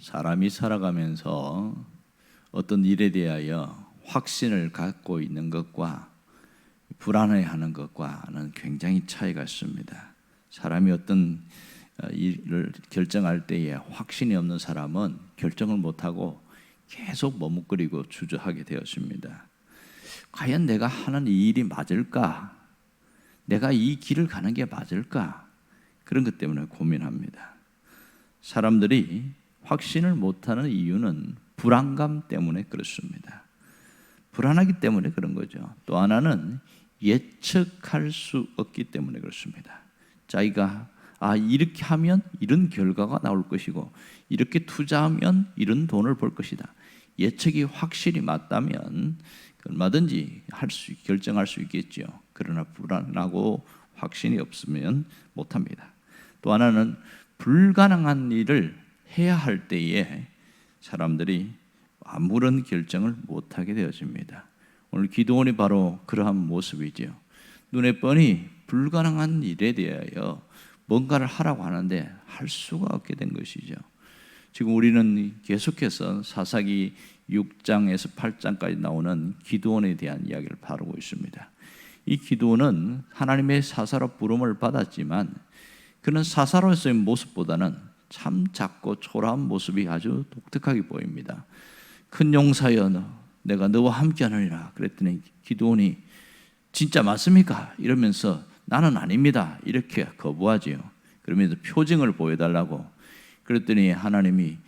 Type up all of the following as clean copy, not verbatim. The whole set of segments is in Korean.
사람이 살아가면서 어떤 일에 대하여 확신을 갖고 있는 것과 불안해하는 것과는 굉장히 차이가 있습니다. 사람이 어떤 일을 결정할 때에 확신이 없는 사람은 결정을 못하고 계속 머뭇거리고 주저하게 되었습니다. 과연 내가 하는 이 일이 맞을까? 내가 이 길을 가는 게 맞을까? 그런 것 때문에 고민합니다. 사람들이 확신을 못하는 이유는 불안감 때문에 그렇습니다. 불안하기 때문에 그런 거죠. 또 하나는 예측할 수 없기 때문에 그렇습니다. 자기가 이렇게 하면 이런 결과가 나올 것이고 이렇게 투자하면 이런 돈을 벌 것이다. 예측이 확실히 맞다면 얼마든지 결정할 수 있겠죠. 그러나 불안하고 확신이 없으면 못합니다. 또 하나는 불가능한 일을 해야 할 때에 사람들이 아무런 결정을 못하게 되어집니다. 오늘 기도원이 바로 그러한 모습이죠. 눈에 뻔히 불가능한 일에 대하여 뭔가를 하라고 하는데 할 수가 없게 된 것이죠. 지금 우리는 계속해서 사사기 6장에서 8장까지 나오는 기도원에 대한 이야기를 다루고 있습니다. 이 기도원은 하나님의 사사로 부름을 받았지만 그는 사사로서의 모습보다는 참 작고 초라한 모습이 아주 독특하게 보입니다. 큰 용사여 내가 너와 함께하느니라 그랬더니 기도원이 진짜 맞습니까? 이러면서 나는 아닙니다 이렇게 거부하지요. 그러면서 표징을 보여달라고 그랬더니 하나님이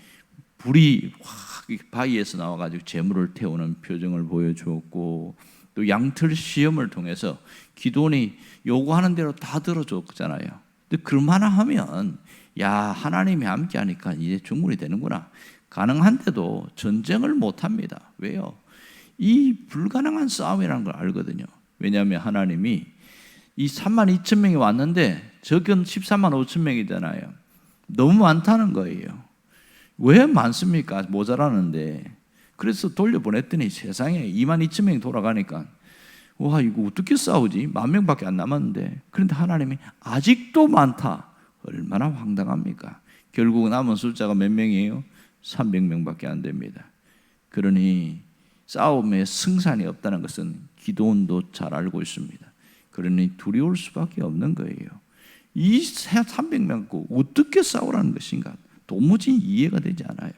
불이 확 바위에서 나와가지고 재물을 태우는 표징을 보여주었고 또 양틀 시험을 통해서 기도원이 요구하는 대로 다 들어줬잖아요. 근데 그만하면 하면 하나님이 함께하니까 이제 충분히 되는구나. 가능한데도 전쟁을 못합니다. 왜요? 이 불가능한 싸움이라는 걸 알거든요. 왜냐하면 하나님이 이 32,000명이 왔는데 적은 13만 5천 명이잖아요. 너무 많다는 거예요. 왜 많습니까? 모자라는데. 그래서 돌려보냈더니 세상에 22,000명이 돌아가니까 이거 어떻게 싸우지? 10,000명밖에 안 남았는데. 그런데 하나님이 아직도 많다. 얼마나 황당합니까? 결국 남은 숫자가 몇 명이에요? 300명밖에 안 됩니다. 그러니 싸움에 승산이 없다는 것은 기도원도 잘 알고 있습니다. 그러니 두려울 수밖에 없는 거예요. 이 300명 갖고 어떻게 싸우라는 것인가? 도무지 이해가 되지 않아요.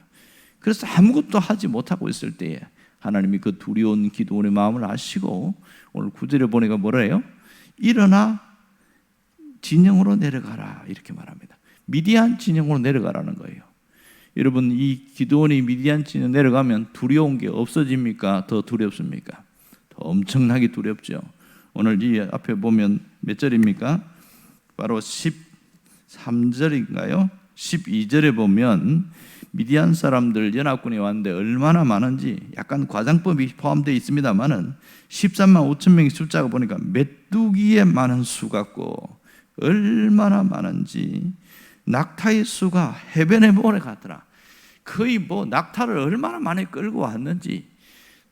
그래서 아무것도 하지 못하고 있을 때에 하나님이 그 두려운 기도원의 마음을 아시고 오늘 9절에 보니까 뭐라 해요? 일어나 진영으로 내려가라 이렇게 말합니다. 미디안 진영으로 내려가라는 거예요. 여러분 이 기도원이 미디안 진영 내려가면 두려운 게 없어집니까? 더 두렵습니까? 더 엄청나게 두렵죠. 오늘 이 앞에 보면 몇 절입니까? 바로 13절인가요? 12절에 보면 미디안 사람들 연합군이 왔는데 얼마나 많은지 약간 과장법이 포함되어 있습니다만은 13만 5천 명의 숫자가 보니까 메뚜기에 많은 수 같고 얼마나 많은지 낙타의 수가 해변의 모래 같더라. 거의 낙타를 얼마나 많이 끌고 왔는지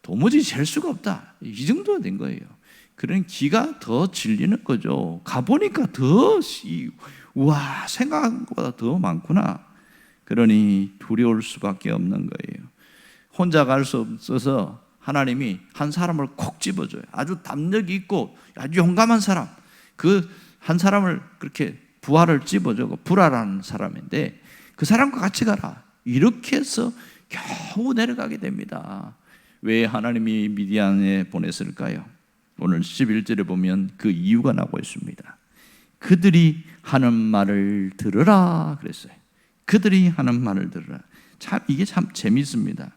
도무지 잴 수가 없다. 이 정도가 된 거예요. 그런 기가 더 질리는 거죠. 가보니까 생각보다 더 많구나. 그러니 두려울 수밖에 없는 거예요. 혼자 갈 수 없어서 하나님이 한 사람을 콕 집어줘요. 아주 담력이 있고 아주 용감한 사람. 그 한 사람을 그렇게 부하를 집어주고 불화라는 사람인데 그 사람과 같이 가라. 이렇게 해서 겨우 내려가게 됩니다. 왜 하나님이 미디안에 보냈을까요? 오늘 11절에 보면 그 이유가 나오고 있습니다. 그들이 하는 말을 들으라 그랬어요. 그들이 하는 말을 들으라. 이게 참 재밌습니다.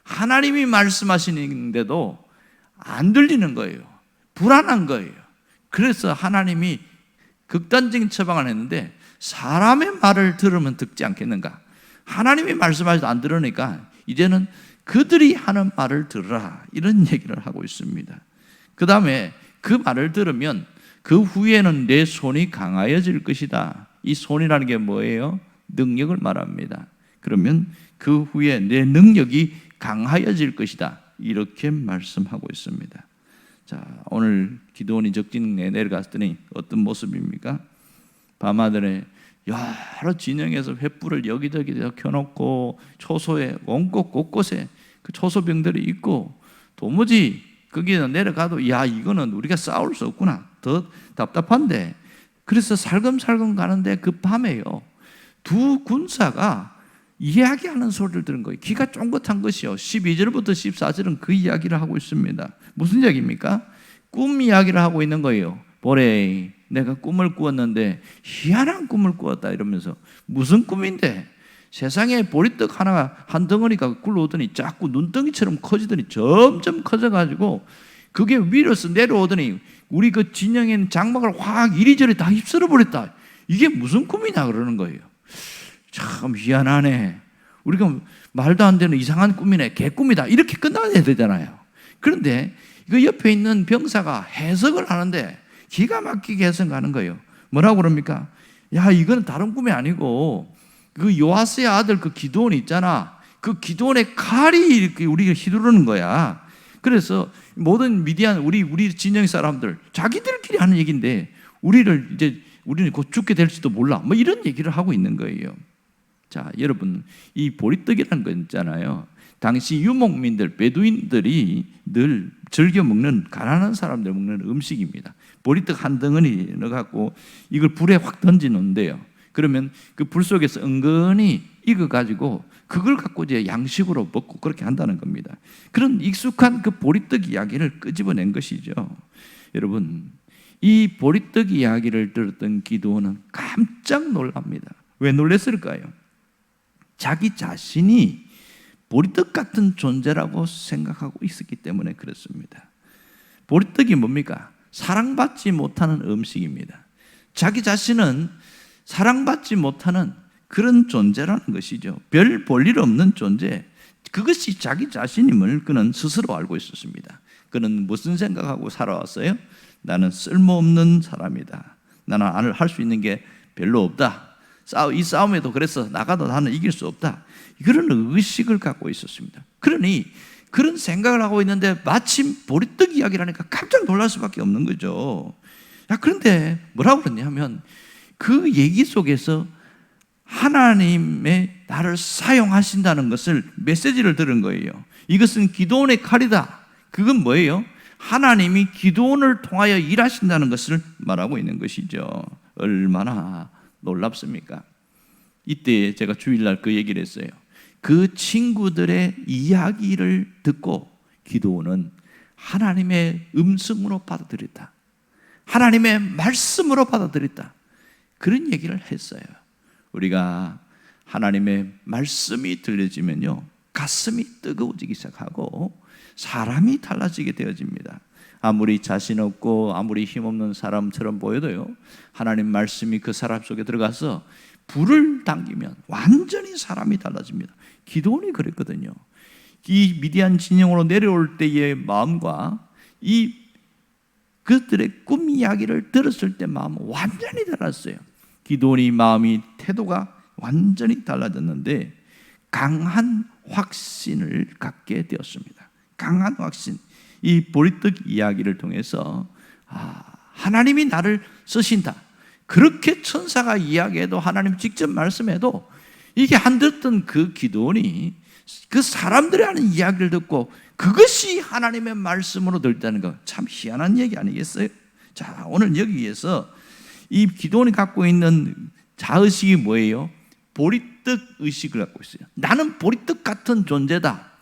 하나님이 말씀하시는데도 안 들리는 거예요. 불안한 거예요. 그래서 하나님이 극단적인 처방을 했는데 사람의 말을 들으면 듣지 않겠는가? 하나님이 말씀하셔도 안 들으니까 이제는 그들이 하는 말을 들으라 이런 얘기를 하고 있습니다. 그 다음에 그 말을 들으면 그 후에는 내 손이 강하여질 것이다. 이 손이라는 게 뭐예요? 능력을 말합니다. 그러면 그 후에 내 능력이 강하여질 것이다. 이렇게 말씀하고 있습니다. 자, 오늘 기도원이 적진에 내려갔더니 어떤 모습입니까? 밤하늘에 여러 진영에서 횃불을 여기저기 켜놓고 초소에 온곳 곳곳에 그 초소병들이 있고 도무지 거기에 내려가도 야 이거는 우리가 싸울 수 없구나, 더 답답한데, 그래서 살금살금 가는데 그 밤에요 두 군사가 이야기하는 소리를 들은 거예요. 귀가 쫑긋한 것이요. 12절부터 14절은 그 이야기를 하고 있습니다. 무슨 이야기입니까? 꿈 이야기를 하고 있는 거예요. 보래, 내가 꿈을 꾸었는데 희한한 꿈을 꾸었다 이러면서. 무슨 꿈인데? 세상에 보리떡 하나가 한 덩어리가 굴러오더니 자꾸 눈덩이처럼 커지더니 점점 커져가지고 그게 위로서 내려오더니 우리 그 진영에 있는 장막을 확 이리저리 다 휩쓸어 버렸다. 이게 무슨 꿈이냐 그러는 거예요. 참 희한하네, 우리가 말도 안 되는 이상한 꿈이네, 개꿈이다, 이렇게 끝나야 되잖아요. 그런데 그 옆에 있는 병사가 해석을 하는데 기가 막히게 해석하는 거예요. 뭐라고 그럽니까? 야 이거는 다른 꿈이 아니고 그 요아스의 아들 그 기드온이 있잖아, 그 기드온의 칼이 이렇게 우리가 휘두르는 거야. 그래서 모든 미디안 우리 진영 사람들 자기들끼리 하는 얘기인데 우리는 곧 죽게 될지도 몰라, 뭐 이런 얘기를 하고 있는 거예요. 자, 여러분, 이 보리떡이라는 거 있잖아요. 당시 유목민들, 베두인들이 늘 즐겨 먹는, 가난한 사람들 먹는 음식입니다. 보리떡 한 덩어리 넣어갖고 이걸 불에 확 던지는데요. 그러면 그 불 속에서 은근히 익어가지고 그걸 갖고 이제 양식으로 먹고 그렇게 한다는 겁니다. 그런 익숙한 그 보리떡 이야기를 끄집어낸 것이죠. 여러분, 이 보리떡 이야기를 들었던 기드온은 깜짝 놀랍니다. 왜 놀랐을까요? 자기 자신이 보리떡 같은 존재라고 생각하고 있었기 때문에 그렇습니다. 보리떡이 뭡니까? 사랑받지 못하는 음식입니다. 자기 자신은 사랑받지 못하는 그런 존재라는 것이죠. 별 볼일 없는 존재, 그것이 자기 자신임을 그는 스스로 알고 있었습니다. 그는 무슨 생각하고 살아왔어요? 나는 쓸모없는 사람이다, 나는 할 수 있는 게 별로 없다, 이 싸움에도 그래서 나가도 나는 이길 수 없다, 그런 의식을 갖고 있었습니다. 그러니 그런 생각을 하고 있는데 마침 보리떡 이야기를 하니까 깜짝 놀랄 수밖에 없는 거죠. 그런데 뭐라고 그러냐면 그 얘기 속에서 하나님의 나를 사용하신다는 것을 메시지를 들은 거예요. 이것은 기드온의 칼이다. 그건 뭐예요? 하나님이 기드온을 통하여 일하신다는 것을 말하고 있는 것이죠. 얼마나 놀랍습니까? 이때 제가 주일날 그 얘기를 했어요. 그 친구들의 이야기를 듣고 기드온은 하나님의 음성으로 받아들였다, 하나님의 말씀으로 받아들였다, 그런 얘기를 했어요. 우리가 하나님의 말씀이 들려지면요 가슴이 뜨거워지기 시작하고 사람이 달라지게 되어집니다. 아무리 자신 없고 아무리 힘없는 사람처럼 보여도요 하나님 말씀이 그 사람 속에 들어가서 불을 당기면 완전히 사람이 달라집니다. 기드온이 그랬거든요. 이 미디안 진영으로 내려올 때의 마음과 이 그들의 꿈 이야기를 들었을 때 마음은 완전히 달랐어요. 기드온이 마음이 태도가 완전히 달라졌는데 강한 확신을 갖게 되었습니다. 강한 확신. 이 보리떡 이야기를 통해서 하나님이 나를 쓰신다, 그렇게 천사가 이야기해도 하나님 직접 말씀해도 이게 안 듣던 그 기드온이 그 사람들이 하는 이야기를 듣고 그것이 하나님의 말씀으로 들었다는 거 참 희한한 얘기 아니겠어요? 자, 오늘 여기에서 이 기드온이 갖고 있는 자의식이 뭐예요? 보리떡 의식을 갖고 있어요. 나는 보리떡 같은 존재다.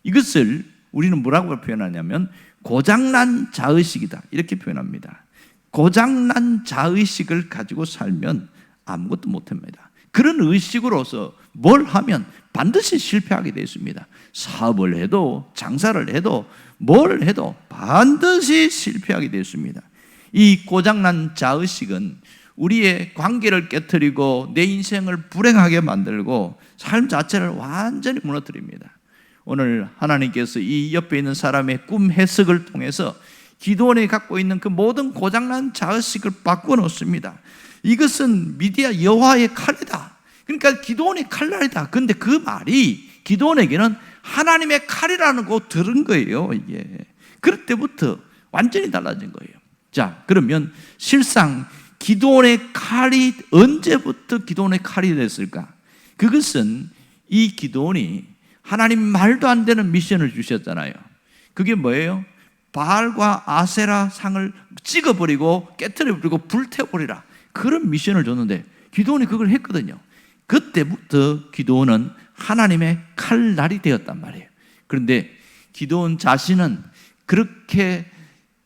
이것을 우리는 뭐라고 표현하냐면 고장난 자의식이다, 이렇게 표현합니다. 고장난 자의식을 가지고 살면 아무것도 못합니다. 그런 의식으로서 뭘 하면 반드시 실패하게 되어 있습니다. 사업을 해도 장사를 해도 뭘 해도 반드시 실패하게 되어 있습니다. 이 고장난 자의식은 우리의 관계를 깨트리고 내 인생을 불행하게 만들고 삶 자체를 완전히 무너뜨립니다. 오늘 하나님께서 이 옆에 있는 사람의 꿈 해석을 통해서 기드온이 갖고 있는 그 모든 고장난 자의식을 바꿔 놓습니다. 이것은 미디아 여호와의 칼이다. 그러니까 기드온의 칼날이다. 그런데 그 말이 기드온에게는 하나님의 칼이라는 거 들은 거예요. 이게 그럴 때부터 완전히 달라진 거예요. 자, 그러면 실상 기도원의 칼이 언제부터 기도원의 칼이 됐을까? 그것은 이 기도원이 하나님 말도 안 되는 미션을 주셨잖아요. 그게 뭐예요? 바알과 아세라 상을 찍어버리고 깨트려버리고 불태워버리라, 그런 미션을 줬는데 기도원이 그걸 했거든요. 그때부터 기도원은 하나님의 칼날이 되었단 말이에요. 그런데 기도원 자신은 그렇게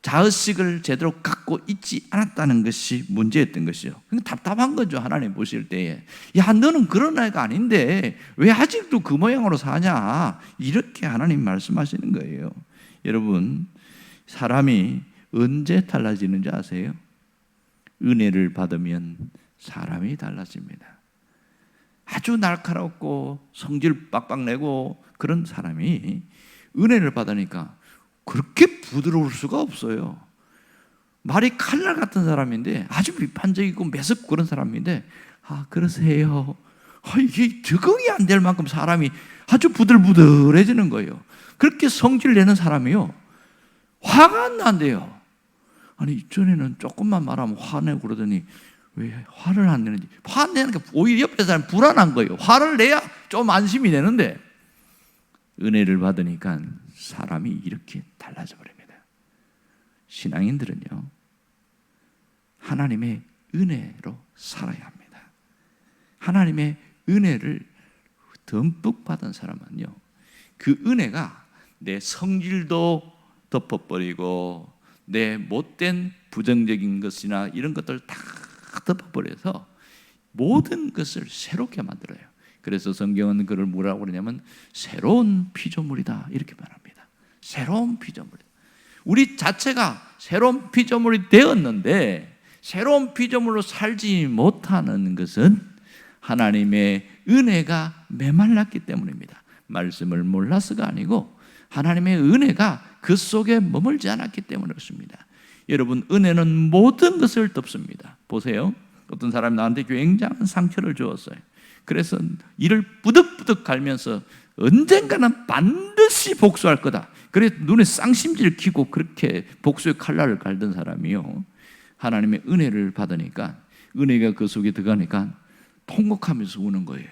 자의식을 제대로 갖고 있지 않았다는 것이 문제였던 것이죠. 답답한 거죠. 하나님 보실 때에, 야, 너는 그런 애가 아닌데 왜 아직도 그 모양으로 사냐, 이렇게 하나님 말씀하시는 거예요. 여러분, 사람이 언제 달라지는지 아세요? 은혜를 받으면 사람이 달라집니다. 아주 날카롭고 성질 빡빡 내고 그런 사람이 은혜를 받으니까 그렇게 부드러울 수가 없어요. 말이 칼날 같은 사람인데, 아주 비판적이고 매섭고 그런 사람인데, 그러세요, 이게 적응이 안 될 만큼 사람이 아주 부들부들해지는 거예요. 그렇게 성질 내는 사람이요, 화가 안 난대요. 아니, 이전에는 조금만 말하면 화내고 그러더니 왜 화를 안 내는지. 화 내는 게 오히려 옆에 사람이 불안한 거예요. 화를 내야 좀 안심이 되는데, 은혜를 받으니까 사람이 이렇게 달라져 버립니다. 신앙인들은요, 하나님의 은혜로 살아야 합니다. 하나님의 은혜를 듬뿍 받은 사람은요, 그 은혜가 내 성질도 덮어버리고 내 못된 부정적인 것이나 이런 것들 다 덮어버려서 모든 것을 새롭게 만들어요. 그래서 성경은 그걸 뭐라고 그러냐면 새로운 피조물이다, 이렇게 말합니다. 새로운 피조물. 우리 자체가 새로운 피조물이 되었는데 새로운 피조물로 살지 못하는 것은 하나님의 은혜가 메말랐기 때문입니다. 말씀을 몰라서가 아니고 하나님의 은혜가 그 속에 머물지 않았기 때문에 그렇습니다. 여러분, 은혜는 모든 것을 덮습니다. 보세요. 어떤 사람이 나한테 굉장한 상처를 주었어요. 그래서 이를 부득부득 갈면서 언젠가는 반드시 복수할 거다, 그래서 눈에 쌍심지를 켜고 그렇게 복수의 칼날을 갈던 사람이요, 하나님의 은혜를 받으니까, 은혜가 그 속에 들어가니까 통곡하면서 우는 거예요.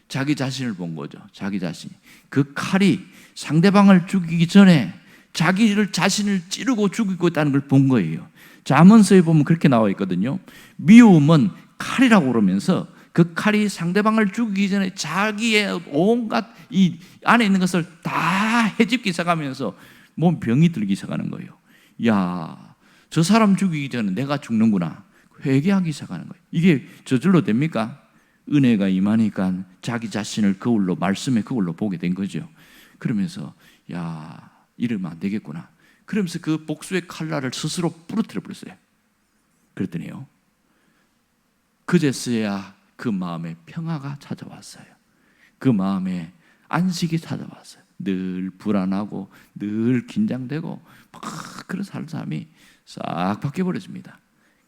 자기 자신을 본 거죠. 자기 자신. 그 칼이 상대방을 죽이기 전에 자기를 자신을 찌르고 죽이고 있다는 걸 본 거예요. 잠언서에 보면 그렇게 나와 있거든요. 미움은 칼이라고 그러면서 그 칼이 상대방을 죽이기 전에 자기의 온갖 이 안에 있는 것을 다 헤집기 시작하면서 몸 병이 들기 시작하는 거예요. 야, 저 사람 죽이기 전에 내가 죽는구나, 회개하기 시작하는 거예요. 이게 저절로 됩니까? 은혜가 임하니까 자기 자신을 거울로, 말씀의 거울로 보게 된 거죠. 그러면서 야, 이러면 안 되겠구나. 그러면서 그 복수의 칼날을 스스로 부러뜨려 버렸어요. 그랬더니요, 그제서야 그 마음에 평화가 찾아왔어요. 그 마음에 안식이 찾아왔어요. 늘 불안하고 늘 긴장되고 막 그런 사람이 싹 바뀌어버렸습니다.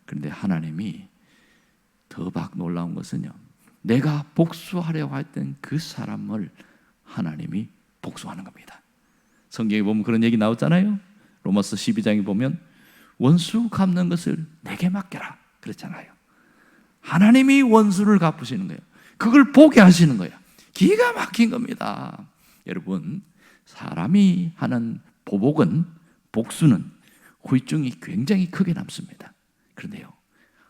그런데 하나님이 더 막 놀라운 것은요, 내가 복수하려고 했던 그 사람을 하나님이 복수하는 겁니다. 성경에 보면 그런 얘기 나오잖아요. 로마서 12장에 보면 원수 갚는 것을 내게 맡겨라 그랬잖아요. 하나님이 원수를 갚으시는 거예요. 그걸 보게 하시는 거예요. 기가 막힌 겁니다. 여러분, 사람이 하는 보복은, 복수는 후유증이 굉장히 크게 남습니다. 그런데요,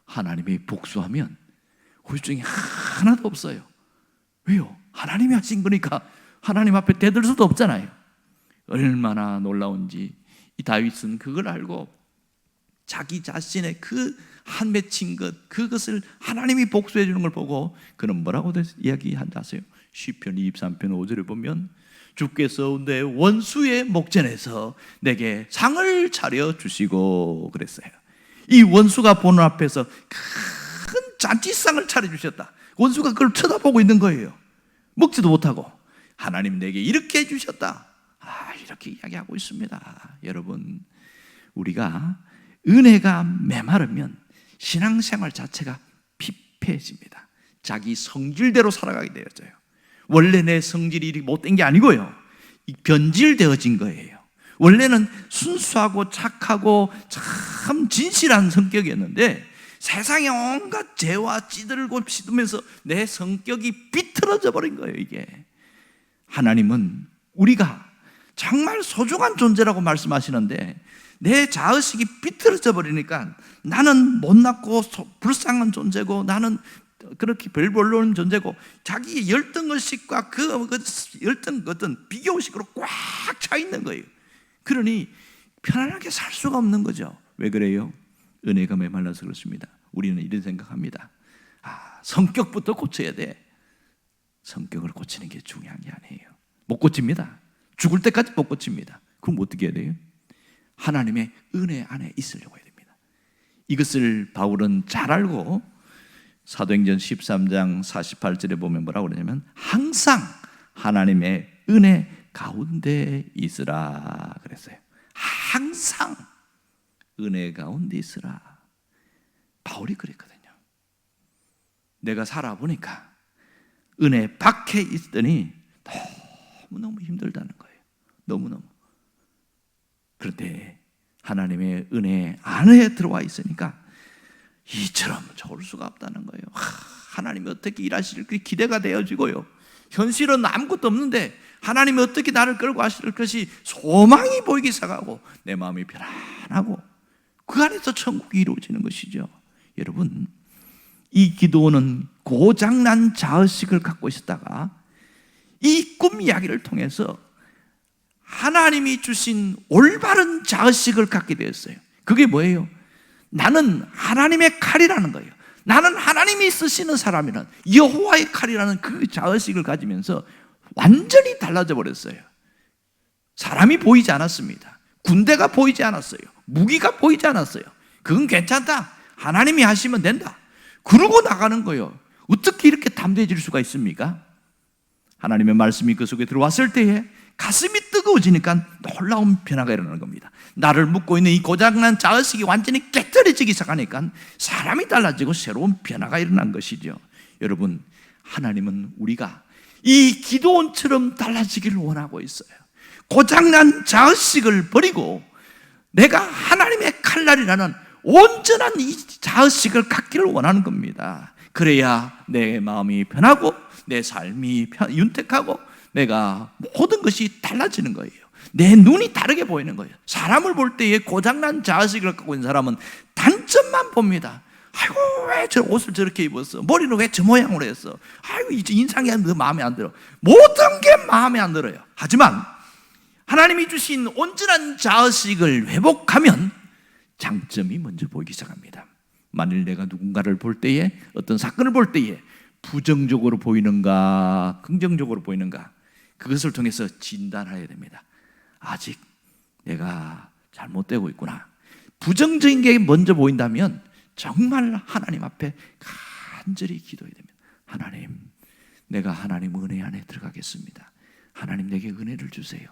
하나님이 복수하면 후유증이 하나도 없어요. 왜요? 하나님이 하신 거니까 하나님 앞에 대들 수도 없잖아요. 얼마나 놀라운지 이 다윗은 그걸 알고 자기 자신의 그 한 맺힌 것, 그것을 하나님이 복수해 주는 걸 보고 그는 뭐라고 이야기한다 아세요? 시편 23편 5절에 보면 주께서 내 원수의 목전에서 내게 상을 차려 주시고 그랬어요. 이 원수가 보는 앞에서 큰 잔치상을 차려주셨다. 원수가 그걸 쳐다보고 있는 거예요. 먹지도 못하고 하나님 내게 이렇게 해주셨다. 이렇게 이야기하고 있습니다. 여러분, 우리가 은혜가 메마르면 신앙생활 자체가 피폐해집니다. 자기 성질대로 살아가게 되어져요. 원래 내 성질이 못된 게 아니고요, 변질되어진 거예요. 원래는 순수하고 착하고 참 진실한 성격이었는데 세상의 온갖 죄와 찌들고 씻으면서 내 성격이 비틀어져 버린 거예요. 이게 하나님은 우리가 정말 소중한 존재라고 말씀하시는데 내 자의식이 비틀어져 버리니까 나는 못났고 불쌍한 존재고 나는 그렇게 별볼로는 존재고 자기의 열등의식과 그 열등 어떤 비교의식으로 꽉 차 있는 거예요. 그러니 편안하게 살 수가 없는 거죠. 왜 그래요? 은혜가 메말라서 그렇습니다. 우리는 이런 생각합니다. 성격부터 고쳐야 돼. 성격을 고치는 게 중요한 게 아니에요. 못 고칩니다. 죽을 때까지 못 고칩니다. 그럼 어떻게 해야 돼요? 하나님의 은혜 안에 있으려고 해야 됩니다. 이것을 바울은 잘 알고 사도행전 13장 48절에 보면 뭐라고 그러냐면 항상 하나님의 은혜 가운데 있으라 그랬어요. 항상 은혜 가운데 있으라. 바울이 그랬거든요. 내가 살아보니까 은혜 밖에 있더니 너무너무 힘들다는 거예요. 너무너무. 그런데 하나님의 은혜 안에 들어와 있으니까 이처럼 좋을 수가 없다는 거예요. 하나님이 어떻게 일하실지 기대가 되어지고요. 현실은 아무것도 없는데 하나님이 어떻게 나를 끌고 하실 것이 소망이 보이기 시작하고 내 마음이 편안하고 그 안에서 천국이 이루어지는 것이죠. 여러분, 이 기도는 고장난 자의식을 갖고 있었다가 이 꿈 이야기를 통해서 하나님이 주신 올바른 자의식을 갖게 되었어요. 그게 뭐예요? 나는 하나님의 칼이라는 거예요. 나는 하나님이 쓰시는 사람이라는 여호와의 칼이라는 그 자의식을 가지면서 완전히 달라져 버렸어요. 사람이 보이지 않았습니다. 군대가 보이지 않았어요. 무기가 보이지 않았어요. 그건 괜찮다. 하나님이 하시면 된다. 그러고 나가는 거예요. 어떻게 이렇게 담대해질 수가 있습니까? 하나님의 말씀이 그 속에 들어왔을 때에 가슴이 뜨거워지니까 놀라운 변화가 일어나는 겁니다. 나를 묶고 있는 이 고장난 자의식이 완전히 깨뜨려지기 시작하니까 사람이 달라지고 새로운 변화가 일어난 것이죠. 여러분, 하나님은 우리가 이 기도원처럼 달라지기를 원하고 있어요. 고장난 자의식을 버리고 내가 하나님의 칼날이라는 온전한 이 자의식을 갖기를 원하는 겁니다. 그래야 내 마음이 편하고 내 삶이 윤택하고 내가 모든 것이 달라지는 거예요. 내 눈이 다르게 보이는 거예요. 사람을 볼 때에 고장난 자의식을 갖고 있는 사람은 단점만 봅니다. 아이고, 왜 저 옷을 저렇게 입었어? 머리는 왜 저 모양으로 했어? 아이고, 이제 인상이 마음에 안 들어. 모든 게 마음에 안 들어요. 하지만 하나님이 주신 온전한 자의식을 회복하면 장점이 먼저 보이기 시작합니다. 만일 내가 누군가를 볼 때에, 어떤 사건을 볼 때에 부정적으로 보이는가 긍정적으로 보이는가, 그것을 통해서 진단해야 됩니다. 아직 내가 잘못되고 있구나. 부정적인 게 먼저 보인다면 정말 하나님 앞에 간절히 기도해야 됩니다. 하나님, 내가 하나님 은혜 안에 들어가겠습니다. 하나님, 내게 은혜를 주세요.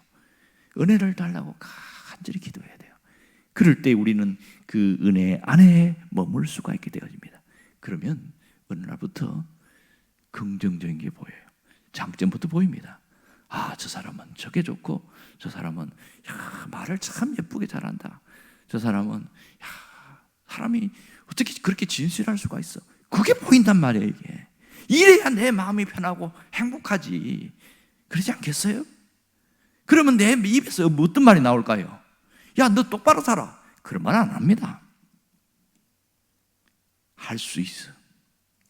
은혜를 달라고 간절히 기도해야 돼요. 그럴 때 우리는 그 은혜 안에 머물 수가 있게 되어집니다. 그러면 어느 날부터 긍정적인 게 보여요. 장점부터 보입니다. 저 사람은 저게 좋고, 저 사람은 말을 참 예쁘게 잘한다. 저 사람은 사람이 어떻게 그렇게 진실할 수가 있어. 그게 보인단 말이에요. 이게 이래야 내 마음이 편하고 행복하지. 그러지 않겠어요? 그러면 내 입에서 어떤 말이 나올까요? 야, 너 똑바로 살아. 그런 말 안 합니다. 할 수 있어.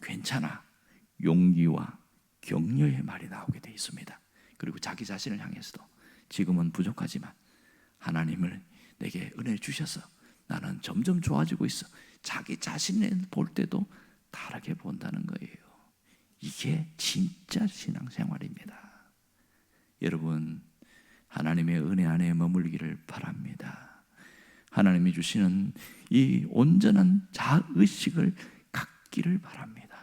괜찮아. 용기와 격려의 말이 나오게 되어 있습니다. 그리고 자기 자신을 향해서도 지금은 부족하지만 하나님을 내게 은혜를 주셔서 나는 점점 좋아지고 있어. 자기 자신을 볼 때도 다르게 본다는 거예요. 이게 진짜 신앙생활입니다. 여러분, 하나님의 은혜 안에 머물기를 바랍니다. 하나님이 주시는 이 온전한 자의식을 갖기를 바랍니다.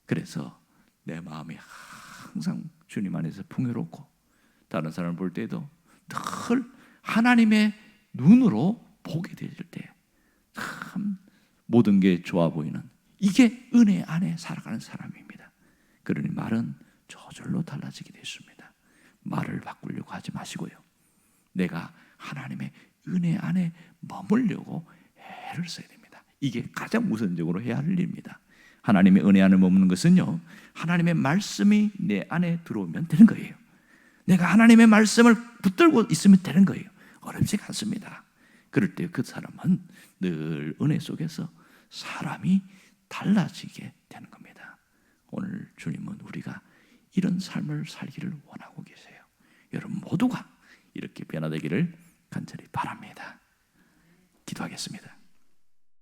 그래서 내 마음이 항상 주님 안에서 풍요롭고 다른 사람을 볼 때도 늘 하나님의 눈으로 보게 될 때 참 모든 게 좋아 보이는, 이게 은혜 안에 살아가는 사람입니다. 그러니 말은 저절로 달라지게 됐습니다. 말을 바꾸려고 하지 마시고요, 내가 하나님의 은혜 안에 머물려고 애를 써야 됩니다. 이게 가장 우선적으로 해야 할 일입니다. 하나님의 은혜 안에 머무는 것은요, 하나님의 말씀이 내 안에 들어오면 되는 거예요. 내가 하나님의 말씀을 붙들고 있으면 되는 거예요. 어렵지가 않습니다. 그럴 때 그 사람은 늘 은혜 속에서 사람이 달라지게 되는 겁니다. 오늘 주님은 우리가 이런 삶을 살기를 원하고 계세요. 여러분 모두가 이렇게 변화되기를 간절히 바랍니다. 기도하겠습니다.